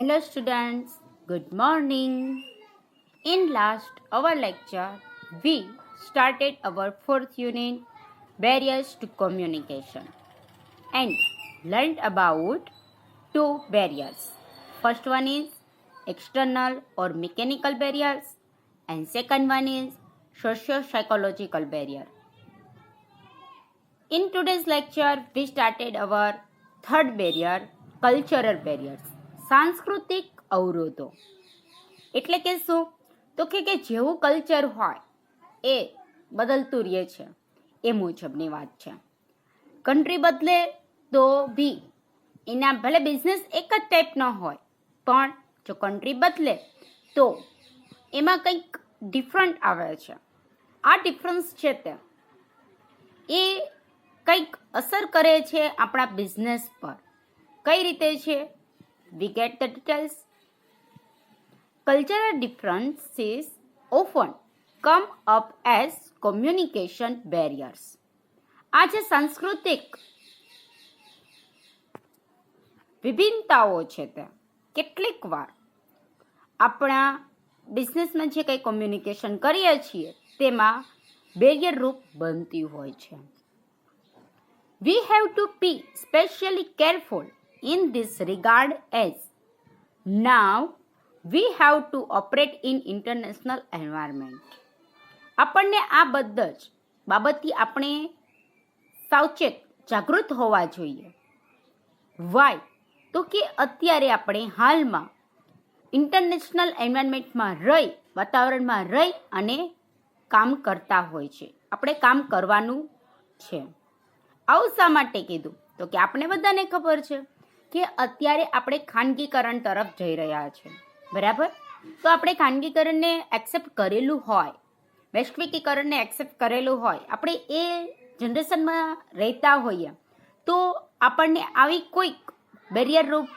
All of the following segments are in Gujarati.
Hello students, good morning. In last our lecture, we started our fourth unit, barriers to communication, and learned about two barriers. First one is external or mechanical barriers, and second one is socio-psychological barrier. In today's lecture, we started our third barrier, cultural barriers, સાંસ્કૃતિક અવરોધો. એટલે કે શું? તો કે જેવું કલ્ચર હોય એ બદલતું રહે છે એ મુજબની વાત છે. કન્ટ્રી બદલે તો બી એના ભલે બિઝનેસ એક જ ટાઈપનો હોય, પણ જો કન્ટ્રી બદલે તો એમાં કંઈક ડિફરન્ટ આવે છે. આ ડિફરન્સ છે તે એ કંઈક અસર કરે છે આપણા બિઝનેસ પર. કઈ રીતે છે? We get the details. Cultural differences often come up as communication barriers. આ જે સાંસ્કૃતિક વિભિન્નતાઓ છે તે કેટલીક વાર આપણા બિઝનેસમાં જે કંઈ કોમ્યુનિકેશન કરીએ છીએ તેમાં બેરિયર રૂપ બનતી હોય છે. We have to be specially careful in this regard as now we have to operate in international environment. આપણને આ બધા જ બાબતથી આપણે સાવચેત જાગૃત હોવા જોઈએ. વાય? તો કે અત્યારે આપણે હાલમાં ઇન્ટરનેશનલ એન્વાયરમેન્ટમાં રહી, વાતાવરણમાં રહી અને કામ કરતા હોય છે. આપણે કામ કરવાનું છે. આવું શા માટે કીધું? તો કે આપણે બધાને ખબર છે કે અત્યારે આપણે ખાનગીકરણ તરફ જઈ રહ્યા છે, બરાબર? તો આપણે ખાનગીકરણને એક્સેપ્ટ કરેલું હોય, વૈશ્વિકીકરણને એક્સેપ્ટ કરેલું હોય, આપણે એ જનરેશનમાં રહેતા હોઈએ તો આપણને આવી કોઈક બેરિયર રૂપ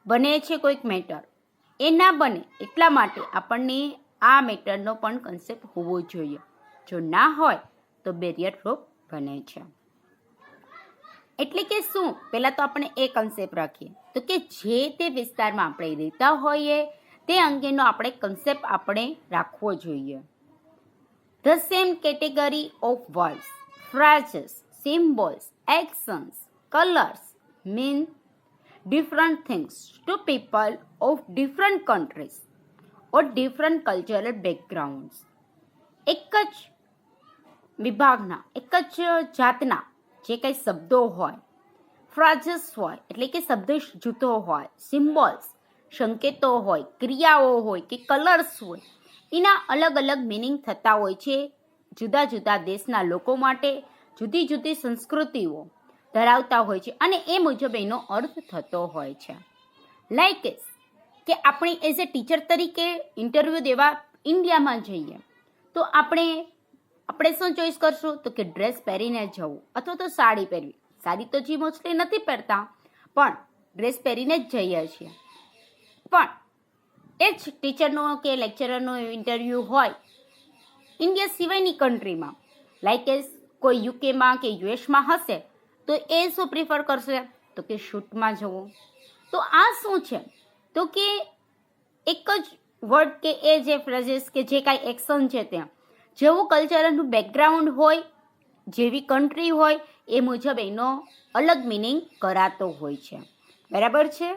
બને છે કોઈક મેટર, એ ના બને એટલા માટે આપણને આ મેટરનો પણ કન્સેપ્ટ હોવો જોઈએ. જો ના હોય તો બેરિયર રૂપ બને છે. એટલે કે શું? પહેલાં તો આપણે એ કન્સેપ્ટ રાખીએ તો કે જે તે વિસ્તારમાં આપણે રહેતા હોઈએ તે અંગેનો આપણે કન્સેપ્ટ આપણે રાખવો જોઈએ. The same category of words, phrases, symbols, actions, colours mean different things to people of different countries or different cultural backgrounds. એક જ વિભાગના, એક જ જાતના જે કંઈ શબ્દો હોય, ફ્રાઝીસ હોય એટલે કે શબ્દ જૂથો હોય, સિમ્બોલ્સ સંકેતો હોય, ક્રિયાઓ હોય કે કલર્સ હોય, એના અલગ અલગ મિનિંગ થતા હોય છે જુદા જુદા દેશના લોકો માટે, જુદી જુદી સંસ્કૃતિઓ ધરાવતા હોય છે અને એ મુજબ એનો અર્થ થતો હોય છે. લાઈક કે આપણે એઝ એ ટીચર તરીકે ઇન્ટરવ્યૂ દેવા ઇન્ડિયામાં જઈએ તો આપણે શું ચોઈસ કરશું? તો કે ડ્રેસ પહેરીને જવું અથવા તો સાડી પહેરવી. સાડી તો જી મોસ્ટલી નથી પહેરતા, પણ ડ્રેસ પહેરીને જ જઈએ છીએ. પણ એ જ ટીચરનો કે લેક્ચરરનો ઇન્ટરવ્યૂ હોય ઇન્ડિયા સિવાયની કન્ટ્રીમાં, લાઈક એ કોઈ યુકેમાં કે યુએસમાં હશે તો એ શું પ્રિફર કરશે? તો કે શૂટમાં જવું. તો આ શું છે? તો કે એક જ વર્ડ કે એ જે ફ્રેઝીસ કે જે કાંઈ એક્શન છે ત્યાં જેવું કલ્ચરનું બેકગ્રાઉન્ડ હોય, જેવી કન્ટ્રી હોય એ મુજબ એનો અલગ મિનિંગ કરાતો હોય છે. બરાબર છે?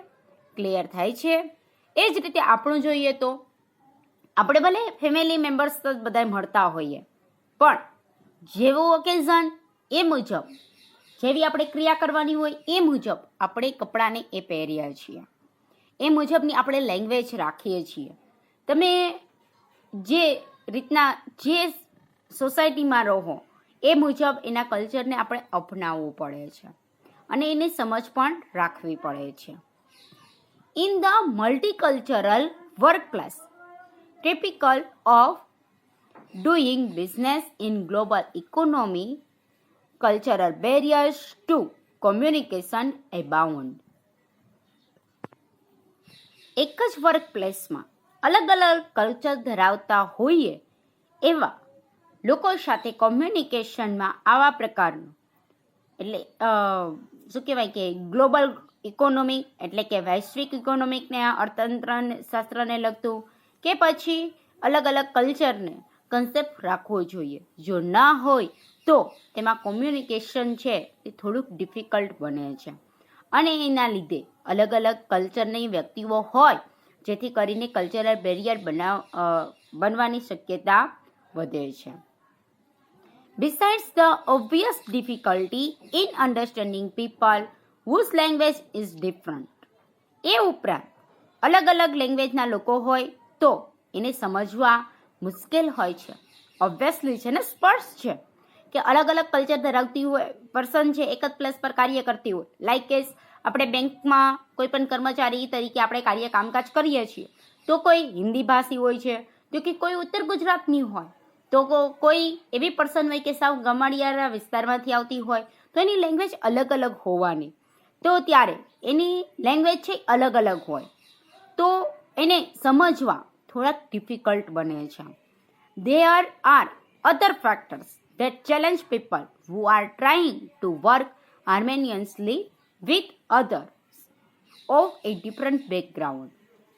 ક્લિયર થાય છે? એ જ રીતે આપણું જોઈએ તો આપણે ભલે ફેમિલી મેમ્બર્સ તો બધા મળતા હોઈએ, પણ જેવું ઓકેઝન એ મુજબ, જેવી આપણે ક્રિયા કરવાની હોય એ મુજબ આપણે કપડાને એ પહેરીએ છીએ, એ મુજબની આપણે લેંગ્વેજ રાખીએ છીએ. તમે જે રીતના જે સોસાયટીમાં રહો એ મુજબ એના કલ્ચરને આપણે અપનાવવું પડે છે અને એની સમજ પણ રાખવી પડે છે. In the multicultural workplace typical of doing business in global economy, cultural barriers to communication abound. એક જ વર્કપ્લેસમાં અલગ અલગ કલ્ચર ધરાવતા હોઈએ એવા લોકો સાથે કોમ્યુનિકેશનમાં આવા પ્રકારનું એટલે શું કહેવાય કે ગ્લોબલ ઇકોનોમિક એટલે કે વૈશ્વિક ઇકોનોમિકને અર્થતંત્ર શાસ્ત્રને લગતું, કે પછી અલગ અલગ કલ્ચરને કન્સેપ્ટ રાખવો જોઈએ. જો ના હોય તો તેમાં કોમ્યુનિકેશન છે તે થોડુંક ડિફિકલ્ટ બને છે, અને એના લીધે અલગ અલગ કલ્ચરની વ્યક્તિઓ હોય જેથી કરીને કલ્ચરલ બેરિયર બનવાની શક્યતા વધે છે. Besides the obvious difficulty in understanding people whose language is different, એ ઉપરાંત અલગ અલગ લેંગ્વેજના લોકો હોય તો એને સમજવા મુશ્કેલ હોય છે. ઓબ્વિયસલી છે ને, સ્પષ્ટ છે કે અલગ અલગ કલ્ચર ધરાવતી હોય પર્સન છે એક જ પ્લેસ પર કાર્ય કરતી હોય. લાઈક કે આપણે બેંકમાં કોઈ પણ કર્મચારી તરીકે આપણે કામકાજ કરીએ છીએ તો કોઈ હિન્દી ભાષી હોય છે, તો કે કોઈ ઉત્તર ગુજરાતની હોય, તો કોઈ એવી પર્સન હોય કે સાવ ગમાડિયારા વિસ્તારમાંથી આવતી હોય, તો એની લેંગ્વેજ અલગ અલગ હોવાની. તો ત્યારે એની લેંગ્વેજ છે અલગ અલગ હોય તો એને સમજવા થોડાક ડિફિકલ્ટ બને છે. There are other factors that challenge people who are trying to work harmoniously with others of a different background.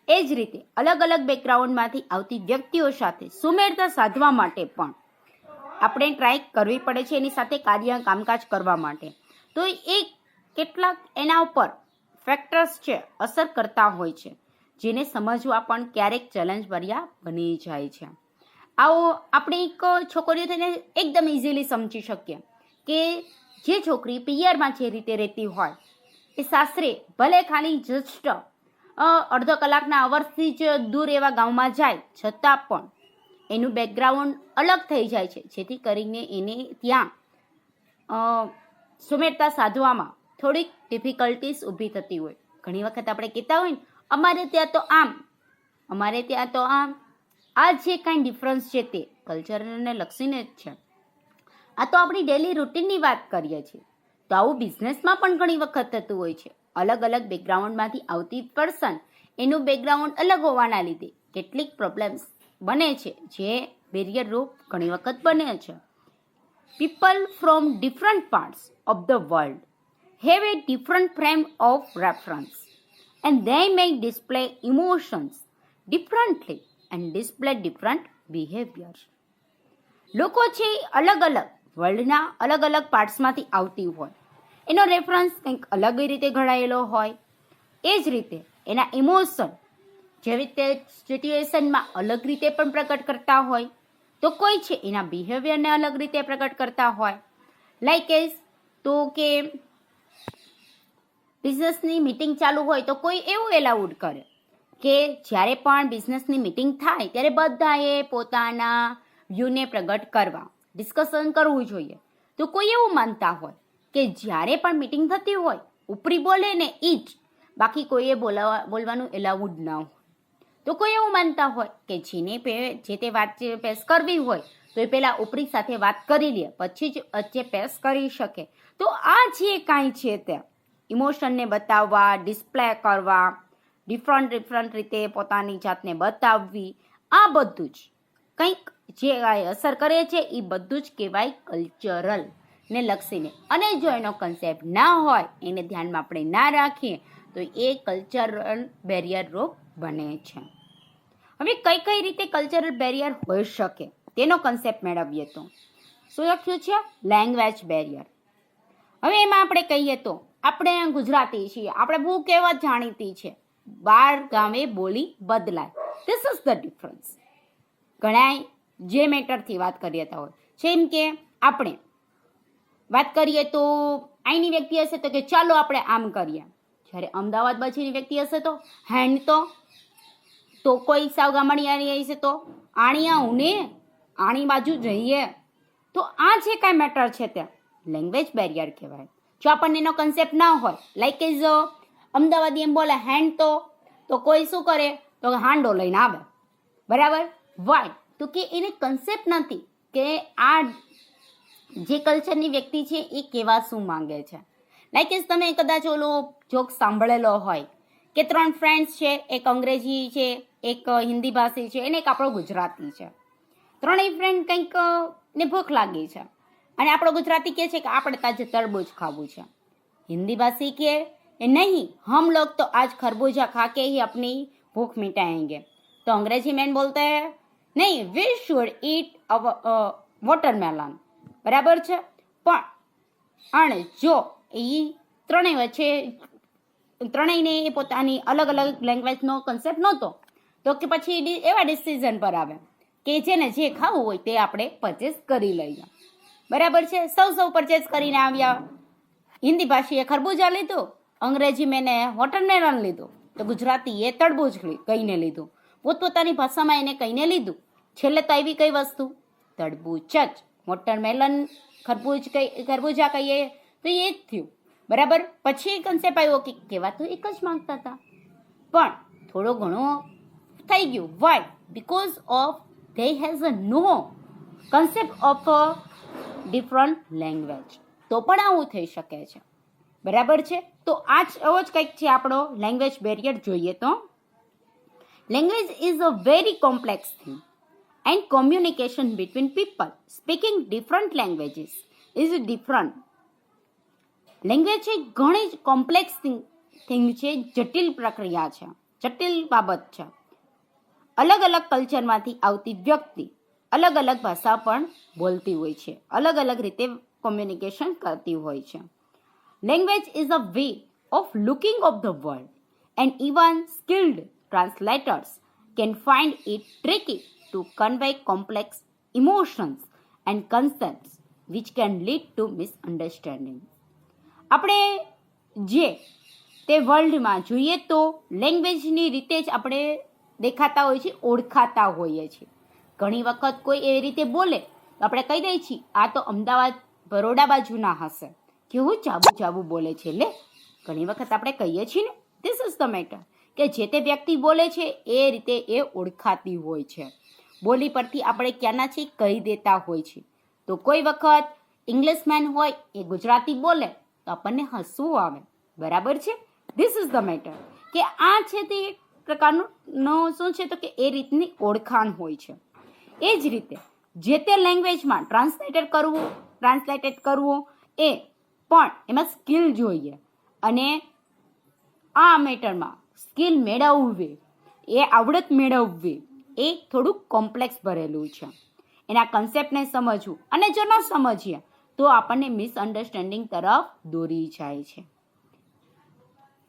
એ જ રીતે અલગ અલગ બેકગ્રાઉન્ડમાંથી આવતી વ્યક્તિઓ સાથે સુમેળતા સાધવા માટે પણ આપણે ટ્રાય કરવી પડે છે, એની સાથે કામકાજ કરવા માટે. તો એ કેટલાક એના ઉપર ફેક્ટર્સ છે અસર કરતા હોય છે, જેને સમજવા પણ ક્યારેક ચેલેન્જ ભર્યા બની જાય છે. આવો આપણે એક છોકરીઓ થઈને એકદમ ઇઝીલી સમજી શકીએ કે જે છોકરી પિયરમાં જે રીતે રહેતી હોય એ સાસરે ભલે ખાલી જસ્ટ અડધો કલાકના અવરથી જ દૂર એવા ગામમાં જાય છતાં પણ એનું બેકગ્રાઉન્ડ અલગ થઈ જાય છે, જેથી કરીને એને ત્યાં સુમેળતા સાધવામાં થોડીક ડિફિકલ્ટીસ ઊભી થતી હોય. ઘણી વખત આપણે કહેતા હોય ને, અમારે ત્યાં તો આમ, અમારે ત્યાં તો આમ. આ જે કાંઈ ડિફરન્સ છે તે કલ્ચરને લક્ષીને જ છે. આ તો આપણી ડેલી રૂટીનની વાત કરીએ છીએ. તો આવું બિઝનેસમાં પણ ઘણી વખત થતું હોય છે. અલગ અલગ બેકગ્રાઉન્ડમાંથી આવતી પર્સન એનું બેકગ્રાઉન્ડ અલગ હોવાના લીધે કેટલીક પ્રોબ્લેમ્સ બને છે, જે બેરિયર રૂપ ઘણી વખત બને છે. People from different parts of the world have a different frame of reference and they may display emotions differently and display different behaviors. લોકો છે અલગ અલગ વર્લ્ડના અલગ અલગ પાર્ટ્સમાંથી આવતી હોય, એનો રેફરન્સ કંઈક અલગ રીતે ઘડાયેલો હોય, એ જ રીતે એના ઇમોશન જેવી રીતે સિચ્યુએશનમાં અલગ રીતે પણ પ્રકટ કરતા હોય, તો કોઈ છે એના બિહેવિયરને અલગ રીતે પ્રકટ કરતા હોય. લાઈક એઝ તો કે બિઝનેસની મિટિંગ ચાલુ હોય તો કોઈ એવું એલાઉડ કરે કે જ્યારે પણ બિઝનેસની મિટિંગ થાય ત્યારે બધાએ પોતાના વ્યૂને પ્રગટ કરવા, ડિસ્કશન કરવું જોઈએ. તો કોઈ એવું માનતા હોય કે જ્યારે પણ મિટિંગ થતી હોય ઉપરી બોલે ને એ જ, બાકી કોઈએ બોલવાનું એલાઉડ ના હોય. તો કોઈ એવું માનતા હોય કે જેને જે તે વાત પેશ કરવી હોય તો એ પહેલાં ઉપરી સાથે વાત કરી લે પછી જ વચ્ચે પેશ કરી શકે. તો આ જે કાંઈ છે તે ઇમોશનને બતાવવા, ડિસ્પ્લે કરવા, ડિફરન્ટ રીતે પોતાની જાતને બતાવવી, આ બધું જ કંઈક જે અસર કરે છે એ બધું જ કહેવાય કલ્ચરલ ને લક્ષીને. અને જો એનો કન્સેપ્ટ ના હોય, એને ધ્યાનમાં આપણે ના રાખીએ તો એ કલ્ચરલ બેરિયર રૂપ બને છે. હવે કઈ રીતે કલ્ચરલ બેરિયર હોઈ શકે તેનો કન્સેપ્ટ મેળવીએ તો શું લખ્યું છે? Language barrier. હવે એમાં આપણે કહીએ તો આપણે ગુજરાતી છીએ, આપણે બહુ કહેવત જાણીતી છે, 12 ગામે બોલી બદલાય. This is the difference. ઘણા જે મેટરથી વાત કરીએ તો હોય, જેમ કે આપણે વાત કરીએ તો અહીંની વ્યક્તિ હશે તો કે ચાલો આપણે આમ કરીએ, જ્યારે અમદાવાદ બાજુની વ્યક્તિ હશે તો હેન્ડ તો કોઈ સાવ ગામડિયાની હશે તો આણી આવું ને આણી બાજુ જઈએ. તો આ જે કાંઈ મેટર છે તે લેંગ્વેજ બેરિયર કહેવાય. જો આપણને એનો કન્સેપ્ટ ના હોય, લાઈક એઝ અમદાવાદી એમ બોલે હેન્ડ તો કોઈ શું કરે તો હાંડો લઈને આવે, બરાબર? વાય તો કે એને કન્સેપ્ટ નથી કે આ જે કલ્ચરની વ્યક્તિ છે એ કેવા શું માંગે છે. લાઈક એઝ તમે કદાચ ઓલો જોક સાંભળેલો હોય કે 3 ફ્રેન્ડ્સ છે, એક અંગ્રેજી છે, એક હિન્દી ભાષી છે અને એક આપણો ગુજરાતી છે. 3 ફ્રેન્ડ કંઈક ને ભૂખ લાગી છે અને આપણો ગુજરાતી કહે છે કે આપણે તાજે તરબૂચ ખાવું છે. હિન્દી ભાષી કહે नहीं, हम लोग तो आज खरबूजा खा के ही अपनी भूख मिटाएंगे. तो अंग्रेजी में बोलते हैं નહીં, વી શુડ ઈટ વોટરમેલન. બરાબર છે. પણ જો એ ત્રણેય વચ્ચે ત્રણેયને એ પોતાની અલગ અલગ લેંગ્વેજનો કન્સેપ્ટ નહોતો, તો કે પછી એવા ડિસિઝન પર આવે કે જેને જે ખાવું હોય તે આપણે પરચેસ કરી લઈએ. બરાબર છે. સૌ પરચેસ કરીને આવ્યા. હિન્દી ભાષીએ ખરબૂજા લીધું, અંગ્રેજી મેને વોટરમેલન લીધું, તો ગુજરાતીએ તરબૂચ કહીને લીધું. પોતપોતાની ભાષામાં એને કહીને લીધું. છેલ્લે તો આવી કઈ વસ્તુ? તરબૂચ જ. વોટરમેલન ખરબૂજા કહીએ તો એ જ થયું. બરાબર. પછી કન્સેપ્ટ આવ્યો કે કહેવા તો એક જ માંગતા હતા, પણ થોડો ઘણો થઈ ગયું. Why? Because of they has a no concept of a different language. તો પણ આવું થઈ શકે છે. બરાબર છે. તો આવો જ કંઈક છે આપણો લેંગ્વેજ બેરિયર. જોઈએ તો language is a very complex thing and communication between people speaking different languages is different. Language છે ઘણી જ કોમ્પ્લેક્સ થિંગ છે, જટિલ પ્રક્રિયા છે, જટિલ બાબત છે. અલગ અલગ કલ્ચરમાંથી આવતી વ્યક્તિ અલગ અલગ ભાષા પણ બોલતી હોય છે, અલગ અલગ રીતે કોમ્યુનિકેશન કરતી હોય છે. Language is a way of looking of the world and even skilled translators can find it tricky to convey complex emotions and concepts which can lead to misunderstanding. આપણે જે તે વર્લ્ડમાં જોઈએ તો લેંગ્વેજની રીતે જ આપણે દેખાતા હોઈએ છીએ, ઓળખાતા હોઈએ છીએ. ઘણી વખત કોઈ એવી રીતે બોલે તો આપણે કહી દઈએ છીએ આ તો અમદાવાદ બરોડા બાજુના હશે, કેવું ચાબુ બોલે છે. લે, ઘણી વખત આપણે કહીએ છીએ ને, ધીસ ઇઝ ધ મેટર, કે જે તે વ્યક્તિ બોલે છે એ રીતે એ ઓળખાતી હોય છે. બોલી પરથી આપણે ક્યાંના છીએ કહી દેતા હોય છે. તો કોઈ વખત ઇંગ્લિશમેન હોય એ ગુજરાતી બોલે તો આપણને હસવું આવે. બરાબર છે. ધીસ ઇઝ ધ મેટર, કે આ છે તે એક પ્રકારનું શું છે તો કે એ રીતની ઓળખાણ હોય છે. એ જ રીતે જે તે લેંગ્વેજમાં ટ્રાન્સલેટેડ કરવું એ પણ એમાં સ્કિલ જોઈએ. અને આ મેટરમાં સ્કિલ મેળવવી, એ આવડત મેળવવી એ થોડુંક કોમ્પ્લેક્સ ભરેલું છે. એના કન્સેપ્ટને સમજવું, અને જો ન સમજીએ તો આપણને મિસઅન્ડરસ્ટેન્ડિંગ તરફ દોરી જાય છે.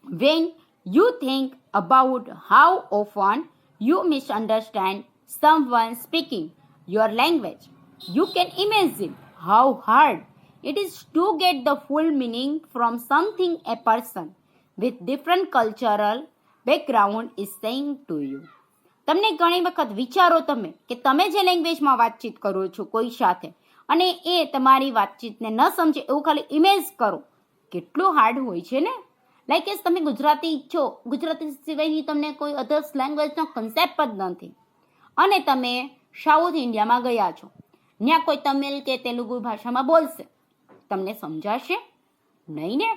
When you think about how often you misunderstand someone speaking your language, you can imagine how hard it is to get the full meaning from something a person with different cultural background is saying to you. તમને ઘણી વખત વિચારો તમે કે તમે જે લેંગ્વેજમાં વાતચીત કરો છો કોઈ સાથે અને એ તમારી વાતચીતને ન સમજે એવું ખાલી ઇમેજ કરો, કેટલું હાર્ડ હોય છે ને. લાઈક એસ તમે ગુજરાતી છો, ગુજરાતી સિવાયની તમને કોઈ અધર્સ લેંગ્વેજનો કન્સેપ્ટ જ નથી, અને તમે સાઉથ ઇન્ડિયામાં ગયા છો, ત્યાં કોઈ તમિલ કે તેલુગુ ભાષામાં બોલશે, તમને સમજાશે નહીં ને,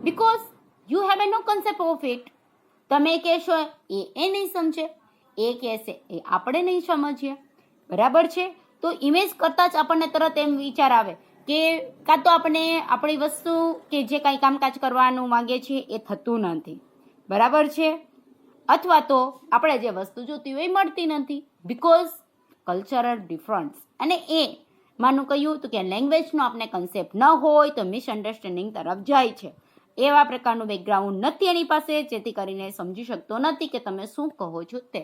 because you have no concept of it. તમે કહેશો એ નહીં સમજે, એ કહેશે એ આપણે નહીં સમજીએ. બરાબર છે. તો ઇમેજ કરતાં જ આપણને તરત એમ વિચાર આવે કે કાં તો આપણે આપણી વસ્તુ કે જે કાંઈ કામકાજ કરવાનું માંગે છીએ એ થતું નથી. બરાબર છે. અથવા તો આપણે જે વસ્તુ જોતી હોય એ મળતી નથી, બિકોઝ કલ્ચરલ ડિફરન્સ. અને એ માનું કહ્યું તો કે લેંગ્વેજનો આપણે કન્સેપ્ટ ન હોય તો મિસઅન્ડરસ્ટેન્ડિંગ તરફ જાય છે. એવા પ્રકારનું બેકગ્રાઉન્ડ નથી એની પાસે, જેથી કરીને સમજી શકતો નથી કે તમે શું કહો છો તે.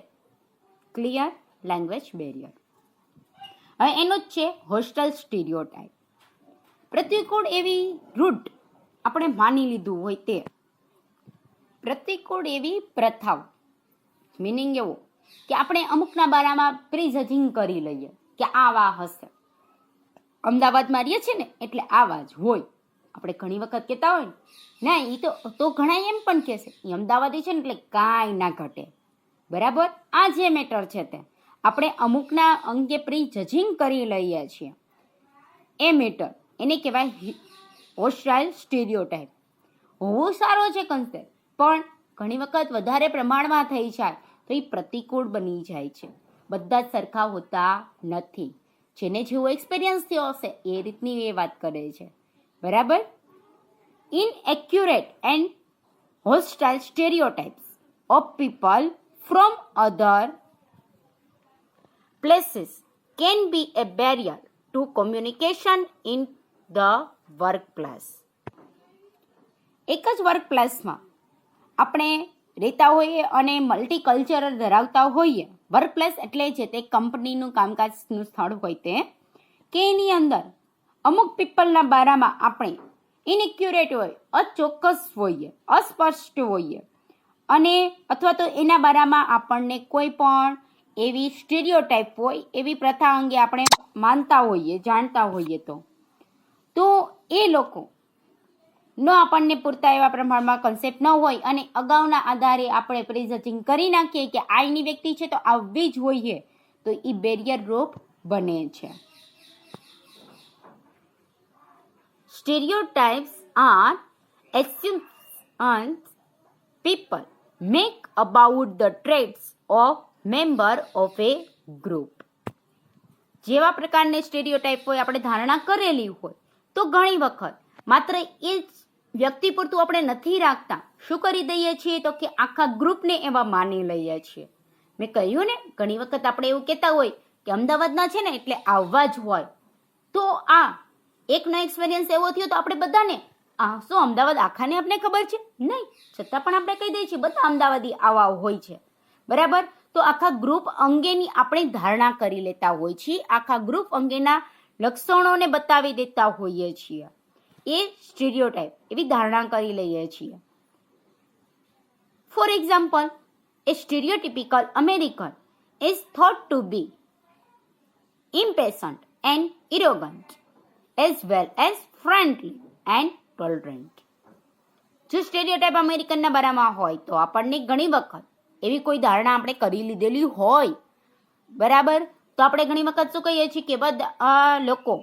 ક્લિયર? Language barrier. હવે એનું જ છે હોસ્ટેલ સ્ટીરિયોટાઇપ. પ્રતિકૂળ એવી રૂઢ આપણે માની લીધું હોય તે, પ્રતિકૂળ એવી પ્રથાઓ. મિનિંગ એવો કે આપણે અમુકના બારામાં પ્રિજજિંગ કરી લઈએ કે આવા હશે. અમદાવાદમાં રહીએ છીએ ને એટલે આવા જ હોય. આપણે ઘણી વખત કહેતા હોય ને, ના એ તો ઘણા એમ પણ કહેશે એ અમદાવાદી છે ને એટલે કાંઈ ના ઘટે. બરાબર. આ જે મેટર છે તે આપણે અમુકના અંગે પ્રિજજિંગ કરી લઈએ છીએ, એ મેટર એને કહેવાય હોસ્ટાઇલ સ્ટીરિયોટાઇપ. હોવું સારો છે કન્સેપ્ટ, પણ ઘણી વખત વધારે પ્રમાણમાં થઈ જાય તો એ પ્રતિકૂળ બની જાય છે. બધા જ સરખા હોતા નથી. જેને જેવો એક્સપિરિયન્સ થયો હશે એ રીતની એ વાત કરે છે. બરાબર. ઇનએક્યુરેટ and hostile stereotypes of people from other places can be a barrier to communication in the workplace. એક જ વર્કપ્લેસમાં આપણે રહેતા હોઈએ અને મલ્ટીકલ્ચરલ ધરાવતા હોઈએ, વર્કપ્લેસ એટલે છે તે કંપનીનું કામકાજનું સ્થળ હોય તે, કે એની અંદર અમુક પીપલના બારામાં આપણે ઇનએક્યુરેટ હોય, અચોક્કસ હોઈએ, અસ્પષ્ટ હોઈએ, અને અથવા તો એના બારામાં આપણને કોઈ પણ એવી સ્ટીરિયોટાઈપ હોય, એવી પ્રથા અંગે આપણે માનતા હોઈએ, જાણતા હોઈએ, તો એ લોકો નો આપણને પૂરતા એવા પ્રમાણમાં કન્સેપ્ટ ન હોય અને અગાઉના આધારે આપણે પ્રિજજિંગ કરી નાખીએ કે આ એની વ્યક્તિ છે તો આવી જ હોઈએ, તો એ બેરિયર રૂપ બને છે. Stereotypes are assumptions people make about the traits of member of a group. જેવા પ્રકારની સ્ટેરિયોટાઇપ હોય, આપણે ધારણા કરેલી હોય, તો ઘણી વખત માત્ર એ જ વ્યક્તિ પૂરતું આપણે નથી રાખતા, શું કરી દઈએ છીએ તો કે આખા ગ્રુપને એવા માની લઈએ છીએ. મેં કહ્યું ને, ઘણી વખત આપણે એવું કહેતા હોય કે અમદાવાદના છે ને એટલે આવવા જ હોય, તો આ એકનો એક્સપિરિયન્સ એવો થયો તો આપણે બધાને શું અમદાવાદ આખાને આપણે ખબર છે? નહીં, છતાં પણ આપણે કહી દઈએ છીએ બધા અમદાવાદી આવા હોય છે, બરાબર? તો આખા ગ્રુપ અંગેની આપણે ધારણા કરી લેતા હોઈએ છીએ, આખા ગ્રુપ અંગેના લક્ષણોને બતાવી દેતા હોઈએ છીએ, એ સ્ટીરિયોટાઇપ એવી ધારણા કરી લઈએ છીએ. For example, a stereotypical American is thought to be impatient and arrogant as well as friendly and tolerant. જો સ્ટેરિયોટાઇપ અમેરિકનના બારામાં હોય તો આપણને ઘણી વખત એવી કોઈ ધારણા આપણે કરી લીધેલી હોય, બરાબર? તો આપણે ઘણી વખત શું કહીએ છીએ કે બધા લોકો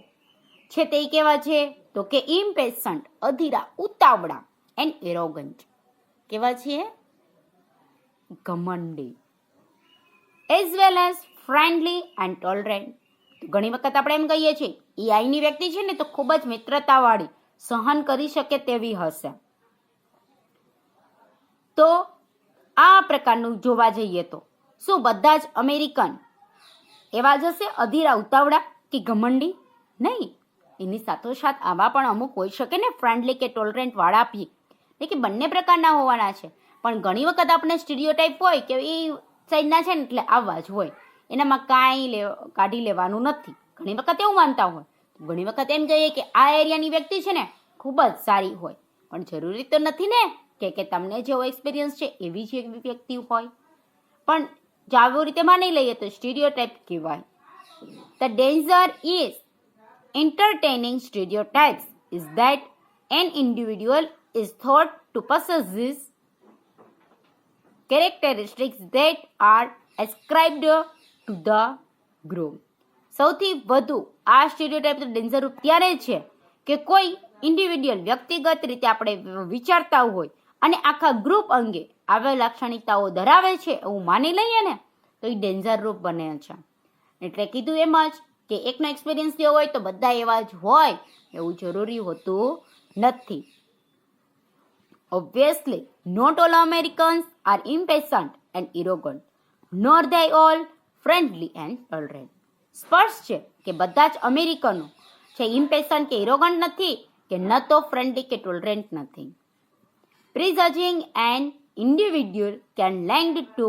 છે તે કેવા છે તો કે ઇમ્પેશન્ટ, અધીરા, ઉતાવળા, એન્ડ એરોગન્ટ, કેવા છે? ઘમંડી. As well as friendly and tolerant. ઘણી વખત આપણે એમ કહીએ છીએ એ આઈની વ્યક્તિ છે ને તો ખૂબ જ મિત્રતાવાળી, સહન કરી શકે તેવી હશે. તો આ પ્રકારનું જોવા જઈએ તો શું બધા જ અમેરિકન એવા જ હશે, અધીરા, ઉતાવળા કે ઘમંડી? નહીં, એની સાથોસાથ આવા પણ અમુક હોઈ શકે ને ફ્રેન્ડલી કે ટોલરન્ટ વાળા બી, એટલે કે બંને પ્રકારના હોવાના છે. પણ ઘણી વખત આપણે સ્ટીરિયોટાઇપ હોય કે એ સાઈડના છે ને એટલે આવા જ હોય, એનામાં કાંઈ કાઢી લેવાનું નથી. ઘણી વખત એવું માનતા હોય, ઘણી વખત એમ કહીએ કે આ એરિયાની વ્યક્તિ છે ને ખૂબ જ સારી હોય, પણ જરૂરી તો નથી ને કે તમને જેવો એક્સપિરિયન્સ છે એવી જ એવી વ્યક્તિ હોય. પણ જો આવી રીતે માની લઈએ તો સ્ટીરિયોટાઇપ કહેવાય. The danger is entertaining stereotypes is that an individual is thought to possess these characteristics that are ascribed to the group. સૌથી વધુ આ સ્ટીરિયોટાઇપ ડેન્જર રૂપ ત્યારે છે કે કોઈ ઇન્ડિવિડ્યુઅલ વ્યક્તિગત રીતે આપણે વિચારતા હોય અને આખા ગ્રુપ અંગે આવા લાક્ષણિકતાઓ ધરાવે છે એવું માની લઈએ ને તો એ ડેન્જર રૂપ બને છે. એટલે કીધું એમ જ કે એકનો એક્સપિરિયન્સ થયો હોય તો બધા એવા જ હોય એવું જરૂરી હોતું નથી. Obviously, not all Americans are impatient and arrogant, nor they all friendly and tolerant. સ્પષ્ટ છે કે બધા જ અમેરિકનો છે ઇમ્પેશન્ટ કે ઇરોગન્ટ નથી, કે ન તો ફ્રેન્ડલી કે ટોલરન્ટ નથી. Prejudging an individual can lead to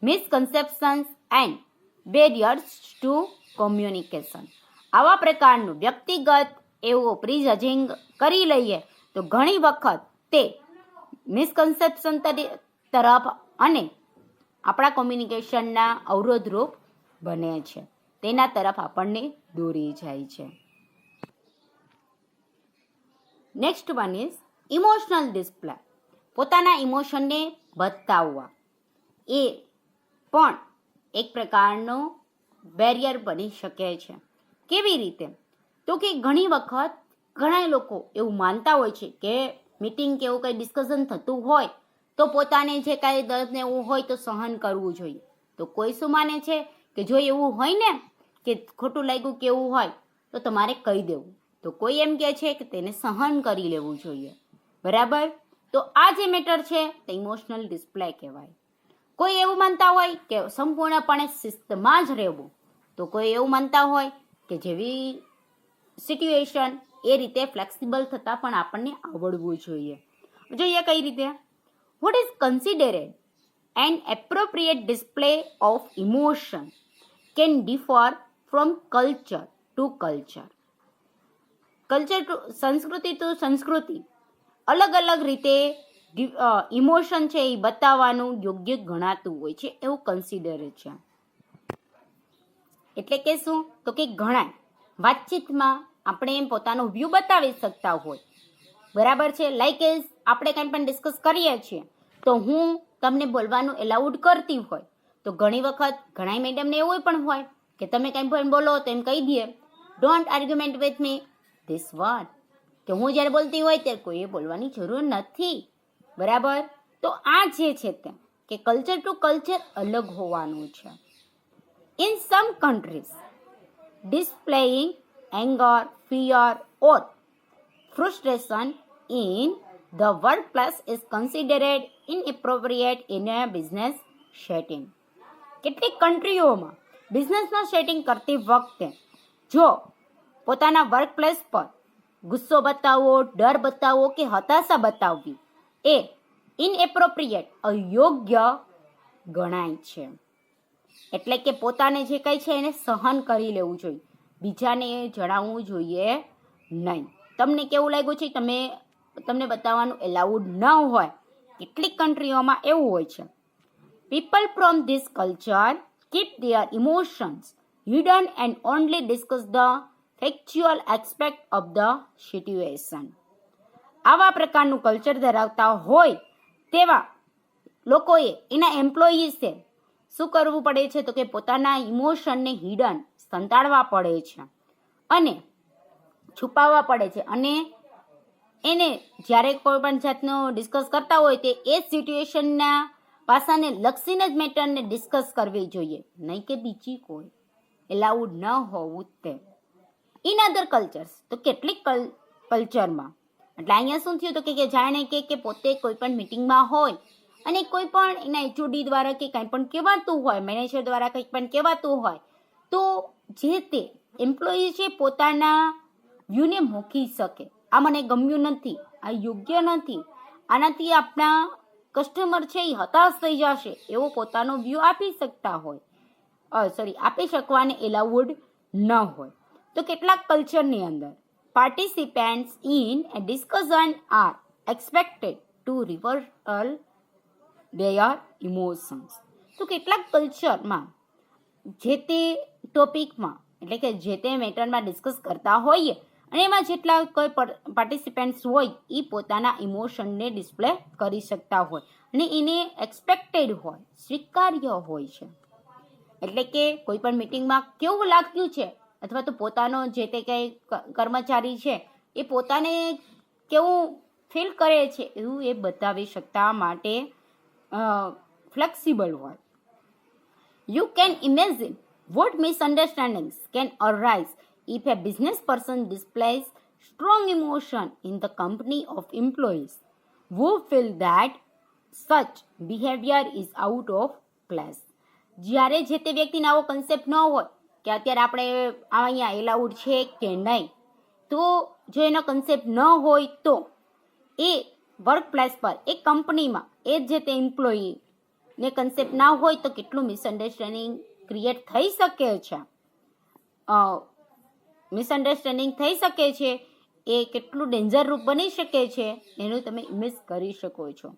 misconceptions and barriers to communication. આવા પ્રકારનું વ્યક્તિગત એવું પ્રિજજિંગ કરી લઈએ તો ઘણી વખત તે મિસકન્સેપ્શન તરફ અને આપણા કોમ્યુનિકેશનના અવરોધરૂપ બને છે, તેના તરફ આપણને દોરી જાય છે. Next one is emotional display. પોતાના ઇમોશનને બતાવવા એ પણ એક પ્રકારનો બેરિયર બની શકે છે. કેવી રીતે? તો કે ઘણી વખત ઘણા લોકો એવું માનતા હોય છે કે મીટિંગ કે એવું કંઈ ડિસ્કશન થતું હોય તો પોતાને જે કાંઈ દર્દ ને એવું હોય તો સહન કરવું જોઈએ. તો કોઈ શું માને છે કે જો એવું હોય ને કે ખોટું લાગ્યું કે એવું હોય તો તમારે કહી દેવું. તો કોઈ એમ કહે છે કે તેને સહન કરી લેવું જોઈએ, બરાબર? તો આ જે મેટર છે તે ઇમોશનલ ડિસ્પ્લે કહેવાય. કોઈ એવું માનતા હોય કે સંપૂર્ણપણે શિસ્તમાં જ રહેવું, તો કોઈ એવું માનતા હોય કે જેવી સિચ્યુએશન એ રીતે ફ્લેક્સિબલ થતાં પણ આપણને આવડવું જોઈએ. જોઈએ કઈ રીતે. What is considered an appropriate display of emotion can differ from culture to culture. સંસ્કૃતિ ટુ સંસ્કૃતિ અલગ અલગ રીતે ઇમોશન છે એ બતાવવાનું યોગ્ય ગણાતું હોય છે, એવું કન્સિડર છે. એટલે કે શું, તો કે ઘણા વાતચીતમાં આપણે એમ પોતાનો વ્યૂ બતાવી શકતા હોય, બરાબર છે. લાઈક એઝ આપણે કંઈ પણ ડિસ્કસ કરીએ છીએ તો હું તમને બોલવાનું એલાઉડ કરતી હોય, તો ઘણી વખત ઘણા મેડમને એવું પણ હોય કે તમે કંઈ પણ બોલો તો એમ કહી દઈએ, don't argument with me this word, કે હું જ્યારે બોલતી હોય ત્યારે કોઈએ બોલવાની જરૂર નથી, બરાબર. તો આ જે છે તે કે કલ્ચર ટુ કલ્ચર અલગ હોવાનું છે. In sum countries displaying anger, fear or frustration in the workplace is considered inappropriate in a business setting. કેટલીક કન્ટ્રીઓમાં બિઝનેસમાં સેટિંગ કરતી વખતે જો પોતાના વર્કપ્લેસ પર ગુસ્સો બતાવવો, ડર બતાવવો કે હતાશા બતાવવી એ ઇનએપ્રોપ્રિએટ, અયોગ્ય ગણાય છે. એટલે કે પોતાને જે કંઈ છે એને સહન કરી લેવું જોઈએ, બીજાને જણાવવું જોઈએ નહીં. તમને કેવું લાગ્યું છે તમને બતાવવાનું એલાઉડ ન હોય, કેટલીક કન્ટ્રીઓમાં એવું હોય છે. People from this culture keep there emotions hidden and only discuss the factual aspect of the situation. આવા પ્રકારનું કલ્ચર ધરાવતા હોય તેવા લોકોએ, એના એમ્પ્લોયીસે શું કરવું પડે છે, તો કે પોતાના ઇમોશનને હિડન, સંતાડવા પડે છે અને છુપાવવા પડે છે, અને એને જ્યારે કોઈ પણ જાતનો ડિસ્કસ કરતા હોય તે એ સિચ્યુએશનના પાસાને લક્ષીને જ મેટરને ડિસ્કસ કરવી જોઈએ, નહીં કે બીજી કોઈ. એલાઉડ ન હોવું તે. ઇન અધર કલ્ચર્સ, તો કેટલીક કલ્ચરમાં એટલે અહીંયા શું થયું તો કે જાણે કે પોતે કોઈ પણ મિટિંગમાં હોય અને કોઈ પણ એના એચઓડી દ્વારા કે કંઈ પણ કહેવાતું હોય, મેનેજર દ્વારા કંઈ પણ કહેવાતું હોય, તો જે તે એમ્પ્લોયી છે પોતાના વ્યૂને મૂકી શકે, આ મને ગમ્યું નથી, આ યોગ્ય નથી, આનાથી આપણા કસ્ટમર છે એ હતાશ થઈ જશે, એવો પોતાનો વ્યૂ આપી શકતા હોય, આપી શકવાને એલાઉડ ન હોય. તો કેટલાક કલ્ચરની અંદર participants in a discussion are expected to reveal their emotions. તો કેટલાક કલ્ચરમાં જે તે ટોપિકમાં એટલે કે જે તે મેટરમાં ડિસ્કસ કરતા હોઈએ અને એમાં જેટલા કોઈ પાર્ટિસિપેન્ટ્સ હોય એ પોતાના ઇમોશનને ડિસ્પ્લે કરી શકતા હોય અને એને એક્સપેક્ટેડ હોય, સ્વીકાર્ય હોય છે. એટલે કે કોઈ પણ મિટિંગમાં કેવું લાગ્યું છે અથવા તો પોતાનો જે તે કંઈ કર્મચારી છે એ પોતાને કેવું ફીલ કરે છે એવું એ બતાવી શકતા માટે ફ્લેક્સિબલ હોય. You can imagine what misunderstandings can arise if a business person displays strong emotion in the company of employees who feel that such behavior is out of place. જ્યારે જે તે વ્યક્તિને આવો કન્સેપ્ટ ન હોય કે અત્યારે આપણે અહીંયા એલાઉડ છે કે નહીં, તો જો એનો કન્સેપ્ટ ન હોય તો એ વર્કપ્લેસ પર, એ કંપનીમાં એ જે તે એમ્પ્લોયી ને કન્સેપ્ટ ના હોય તો કેટલું મિસઅન્ડરસ્ટેન્ડિંગ ક્રિએટ થઈ શકે છે, મિસઅન્ડરસ્ટેન્ડિંગ થઈ શકે છે, એ કેટલું ડેન્જરરૂપ બની શકે છે એનું તમે ઇમેજ કરી શકો છો.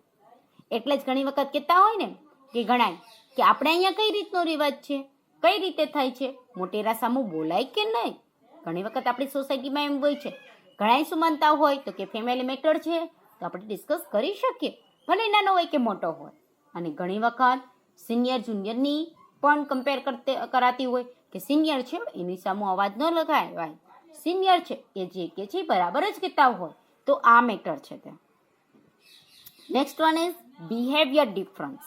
એટલે જ ઘણી વખત કહેતા હોય ને કે ગણાય કે આપણે અહીંયા કઈ રીતનો રિવાજ છે, કઈ રીતે થાય છે, મોટેરા સામું બોલાય કે નહીં. ઘણી વખત આપણી સોસાયટીમાં એમ હોય છે, ઘણા શું માનતા હોય તો કે ફેમિલી મેટર છે તો આપણે ડિસ્કસ કરી શકીએ, ભલે નાનો હોય કે મોટો હોય. અને ઘણી વખત સિનિયર જુનિયરની પણ કમ્પેર કરાતી હોય કે સિનિયર છે એની સામે અવાજ ન લગાવાય, સિનિયર છે એ જે કે છે બરાબર જ કહેતા હોય, તો આ મેટર છે તે. Next one is behaviour difference.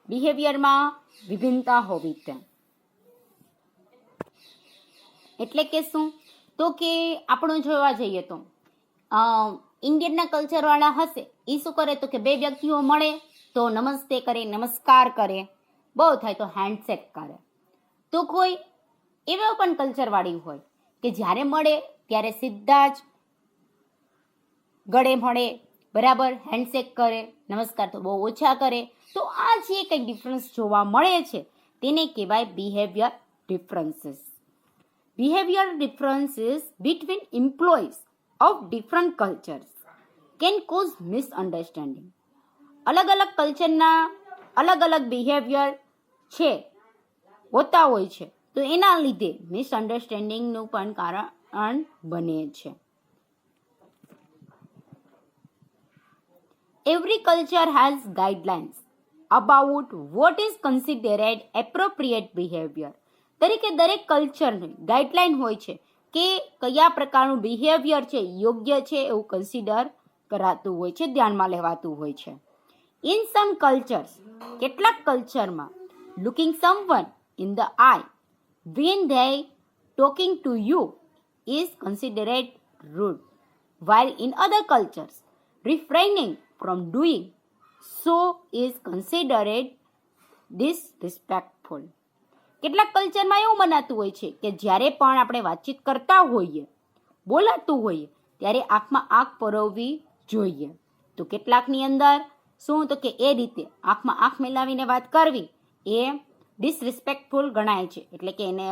બિહેવિયરમાં વિભિન્નતા હોવી તેમ. એટલે કે શું, તો કે આપણું જોવા જઈએ તો ઇન્ડિયનના કલ્ચરવાળા હશે એ શું કરે તો કે બે વ્યક્તિઓ મળે તો નમસ્તે કરે, નમસ્કાર કરે, બહુ થાય તો હેન્ડશેક કરે. તો કોઈ એવા પણ કલ્ચરવાળી હોય કે જ્યારે મળે ત્યારે સીધા જ ગળે મળે, બરાબર હેન્ડશેક કરે, નમસ્કાર તો બહુ ઓછા કરે. તો આ જે કંઈક ડિફરન્સ જોવા મળે છે તેને કહેવાય behaviour differences. Behaviour differences between employees of different cultures can cause misunderstanding. અલગ અલગ કલ્ચરના અલગ અલગ બિહેવિયર છે હોતા હોય છે, તો એના લીધે મિસઅન્ડરસ્ટેન્ડિંગનું પણ કારણ બને છે. Every culture has guidelines about what is considered appropriate behavior. તરીકે દરેક કલ્ચરની ગાઈડલાઈન હોય છે કે કયા પ્રકારનું બિહેવિયર છે યોગ્ય છે એવું કન્સિડર કરાતું હોય છે, ધ્યાનમાં લેવાતું હોય છે. ઇન સમ કલ્ચર્સ, કેટલાક કલ્ચરમાં looking someone in the I when they talking to you is considered rude, while in other cultures refraining from doing so is considered disrespectful. કેટલાક કલ્ચરમાં એવું મનાતું હોય છે કે જ્યારે પણ આપણે વાતચીત કરતા હોઈએ, બોલાતું હોઈએ, ત્યારે આંખમાં આંખ પરોવવી જોઈએ. તો કેટલાકની અંદર શું તો કે એ રીતે આંખમાં આંખ મિલાવીને વાત કરવી એ ડિસરિસ્પેક્ટફુલ ગણાય છે, એટલે કે એને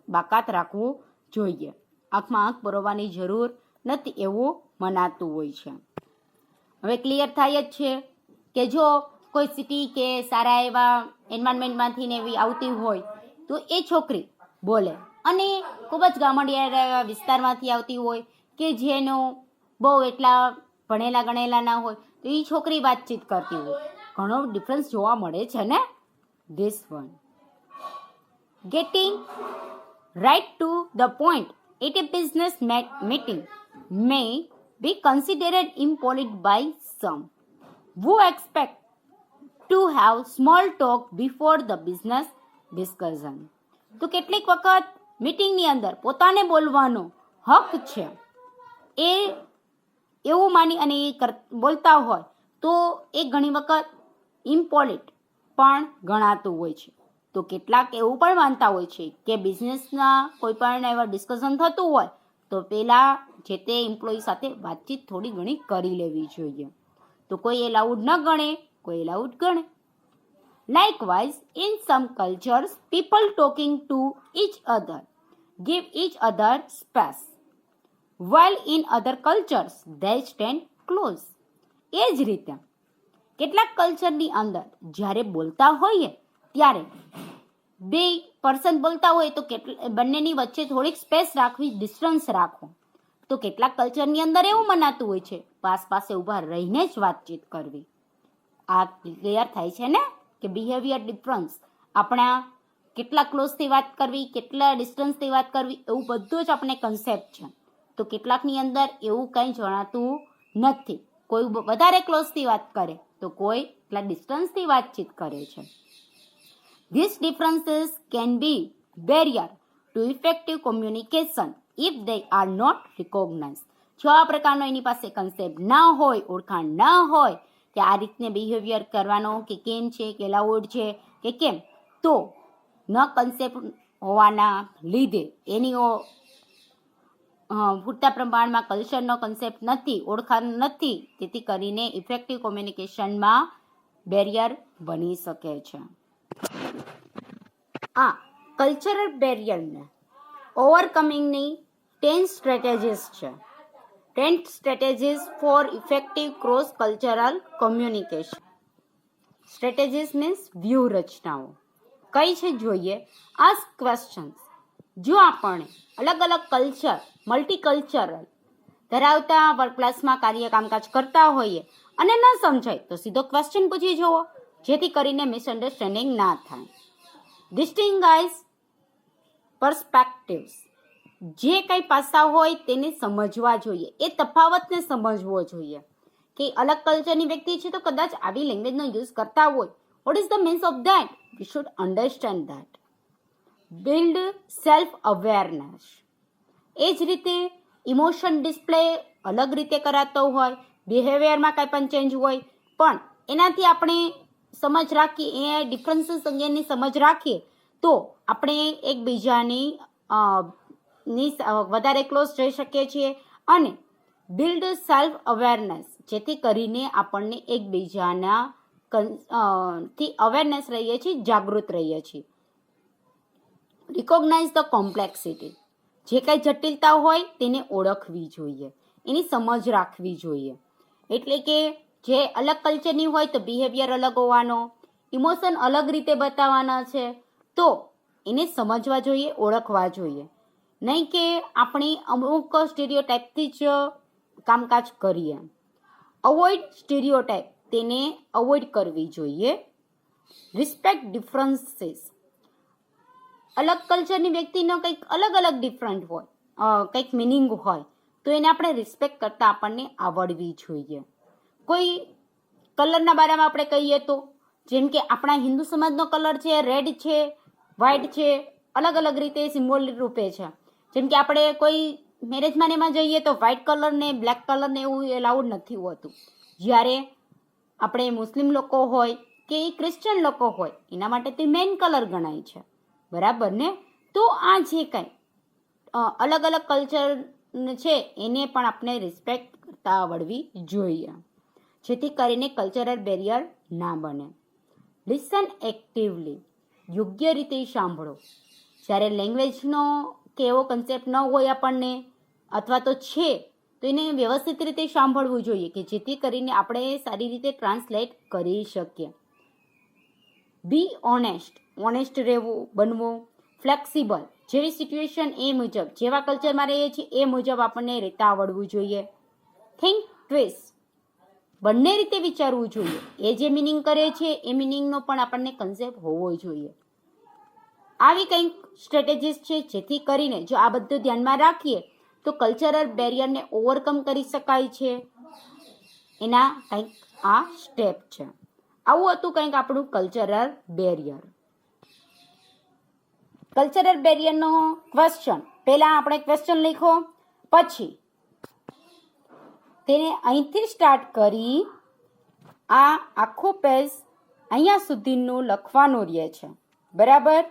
બાકાત રાખવું જોઈએ. આંખમાં આંખ પરોવવાની જરૂર નથી એવું મનાતું હોય છે. હવે ક્લિયર થાય જ છે કે જો કોઈ સિટી કે સારા એવા એન્વાયરમેન્ટમાંથી ને એવી આવતી હોય તો એ છોકરી બોલે, અને ખૂબ જ ગામડિયા વિસ્તારમાંથી આવતી હોય કે જેનો બહુ એટલા ભણેલા ગણેલા ના હોય તો એ છોકરી વાતચીત કરતી હોય. ઘણો ડિફરન્સ જોવા મળે છે ને. This one getting right to the point at a business meeting may be considered impolite by some who expect to have small talk before the business discussion. તો કેટલીક વખત મીટિંગની અંદર પોતાને બોલવાનો હક છે એ એવું માની અને એ બોલતા હોય તો એ ઘણી વખત ઇમ્પોલિટ પણ ગણાતું હોય છે. તો કેટલાક એવું પણ માનતા હોય છે કે બિઝનેસના કોઈ પણ એવા ડિસ્કશન થતું હોય તો પહેલાં જે તે એમ્પ્લોયી સાથે વાતચીત થોડી ઘણી કરી લેવી જોઈએ. તો કોઈ એ લાઉડ ન ગણે, કોઈ લાઉડ ગણે. Likewise, in some cultures, people talking to each other give each other space, while in other cultures, they stand close. એ જ રીતે કેટલાક કલ્ચરની અંદર જ્યારે બોલતા હોઈએ ત્યારે બે પર્સન બોલતા હોય તો બંનેની વચ્ચે થોડીક સ્પેસ રાખવી, ડિસ્ટન્સ રાખવો. તો કેટલાક કલ્ચરની અંદર એવું મનાતું હોય છે પાસે ઊભા રહીને જ વાતચીત કરવી. આ ક્લિયર થાય છે ને કે બિહેવિયર ડિફરન્સ, આપણા કેટલા ક્લોઝથી વાત કરવી, કેટલા ડિસ્ટન્સથી વાત કરવી, એવું બધું જ આપણે કન્સેપ્ટ છે. તો કેટલાકની અંદર એવું કંઈ જણાતું નથી. કોઈ વધારે ક્લોઝથી વાત કરે તો કોઈ એટલા ડિસ્ટન્સથી વાતચીત કરે છે. These differences can be barrier to effective communication if they are not recognized. જો આ પ્રકારનો એની પાસે કન્સેપ્ટ ના હોય, ઓળખાણ ના હોય કે આ રીતને બિહેવિયર કરવાનો કે કેમ છે, કે લાઉડ છે કે કેમ, તો ન કન્સેપ્ટ હોવાના લીધે એની પૂરતા પ્રમાણમાં કલ્ચરનો કન્સેપ્ટ નથી, ઓળખાણ નથી, તેથી કરીને ઇફેક્ટિવ કોમ્યુનિકેશનમાં બેરિયર બની શકે છે. આ કલ્ચરલ બેરિયરને ઓવરકમિંગની 10 સ્ટ્રેટેજીસ છે. 10 strategies for effective cross cultural communication. Strategies means વ્યૂહરચનાઓ કઈ છે જોઈએ. Ask questions. જો આપણે અલગ અલગ કલ્ચર, મલ્ટીકલ્ચરલ ધરાવતા વર્કપ્લેસમાં કામકાજ કરતા હોઈએ અને ન સમજાય તો સીધો ક્વેશ્ચન પૂછી જુઓ, જેથી કરીને મિસઅન્ડરસ્ટેન્ડિંગ ના થાય. ડિસ્ટિંગાઇઝ પર્સપેક્ટિવ્સ. જે કંઈ પાસા હોય તેને સમજવા જોઈએ, એ તફાવતને સમજવો જોઈએ કે અલગ કલ્ચરની વ્યક્તિ છે તો કદાચ આવી લેંગ્વેજનો યુઝ કરતા હોય. What is the means of that? We should understand that. Build self awareness. એ જ રીતે ઇમોશન ડિસ્પ્લે અલગ રીતે કરાતો હોય બિહેવિયરમાં કાંઈ પણ ચેન્જ હોય, પણ એનાથી આપણે સમજ રાખીએ, એ ડિફરન્સીસ અંગેની સમજ રાખીએ તો આપણે એકબીજાની વધારે ક્લોઝ જઈ શકીએ છીએ અને બિલ્ડ સેલ્ફ અવેરનેસ, જેથી કરીને આપણને એકબીજાના થી અવેરનેસ રહીએ છીએ, જાગૃત રહીએ છીએ. રિકોગ્નાઇઝ ધ કોમ્પ્લેક્સિટી, જે કાંઈ જટિલતા હોય તેને ઓળખવી જોઈએ, એની સમજ રાખવી જોઈએ. એટલે કે જે અલગ કલ્ચરની હોય તો બિહેવિયર અલગ હોવાનો, ઇમોશન અલગ રીતે બતાવવાના છે, તો એને સમજવા જોઈએ, ઓળખવા જોઈએ. નહીં કે આપણે અમુક સ્ટીરિયોટાઇપથી જ કામકાજ કરીએ. અવોઇડ સ્ટીરિયોટાઇપ, તેને અવોઇડ કરવી જોઈએ. રિસ્પેક્ટ ડિફરન્સીસ, અલગ કલ્ચરની વ્યક્તિનો કંઈક અલગ અલગ ડિફરન્ટ હોય, કંઈક મિનિંગ હોય, તો એને આપણે રિસ્પેક્ટ કરતા આપણને આવડવી જોઈએ. કોઈ કલરના બારામાં આપણે કહીએ તો, જેમ કે આપણા હિન્દુ સમાજનો કલર છે રેડ છે, વ્હાઇટ છે, અલગ અલગ રીતે સિમ્બોલ રૂપે છે. જેમ કે આપણે કોઈ મેરેજમાં એમાં જઈએ તો વ્હાઇટ કલર ને બ્લેક કલર ને એવું એલાઉડ નથી હોતું. જ્યારે આપણે મુસ્લિમ લોકો હોય કે ક્રિશ્ચન લોકો હોય એના માટે તે મેઇન કલર ગણાય છે, બરાબર ને? તો આ જે કાંઈ અલગ અલગ કલ્ચર છે એને પણ આપણે રિસ્પેક્ટ કરતા આવડવી જોઈએ, જેથી કરીને કલ્ચરલ બેરિયર ના બને. લિસન એક્ટિવલી, યોગ્ય રીતે સાંભળો. જ્યારે લેંગ્વેજનો કે એવો કન્સેપ્ટ ન હોય આપણને, અથવા તો છે તો એને વ્યવસ્થિત રીતે સાંભળવું જોઈએ કે જેથી કરીને આપણે સારી રીતે ટ્રાન્સલેટ કરી શકીએ. બી ઓનેસ્ટ, ઓનેસ્ટ રહેવું, બનવું. ફ્લેક્સિબલ, જેવી સિચ્યુએશન એ મુજબ, જેવા કલ્ચરમાં રહીએ છીએ એ મુજબ આપણને રહેતા આવડવું જોઈએ. થિંક ટ્વિસ્ટ, બંને રીતે વિચારવું જોઈએ. એ જે મિનિંગ કરે છે એ મિનિંગનો પણ આપણને કન્સેપ્ટ હોવો જોઈએ. આવી કંઈક સ્ટ્રેટેજીસ છે જેથી કરીને જો આ બધું ધ્યાનમાં રાખીએ તો કલ્ચરલ બેરિયરને ઓવરકમ કરી શકાય છે. એના કંઈક આ સ્ટેપ છે. આવું હતું કંઈક આપણું કલ્ચરલ બેરિયર. કલ્ચરલ બેરિયરનો ક્વેશ્ચન, પહેલા આપણે ક્વેશ્ચન લખો, પછી તેને અહીંથી સ્ટાર્ટ કરી આ આખું પેજ અહીંયા સુધીનું લખવાનું રહે છે, બરાબર?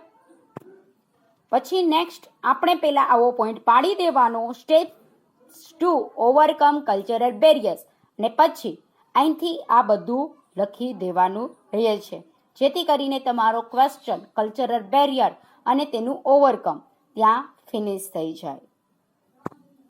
પછી નેક્સ્ટ આપણે પહેલા આવો પોઈન્ટ પાડી દેવાનો, સ્ટેપ 2 ઓવરકમ કલ્ચરલ બેરિયર્સ, અને પછી અહીંથી આ બધું લખી દેવાનું રહે છે, જેથી કરીને તમારો ક્વેશ્ચન કલ્ચરલ બેરિયર અને તેનું ઓવરકમ ત્યાં ફિનિશ થઈ જાય.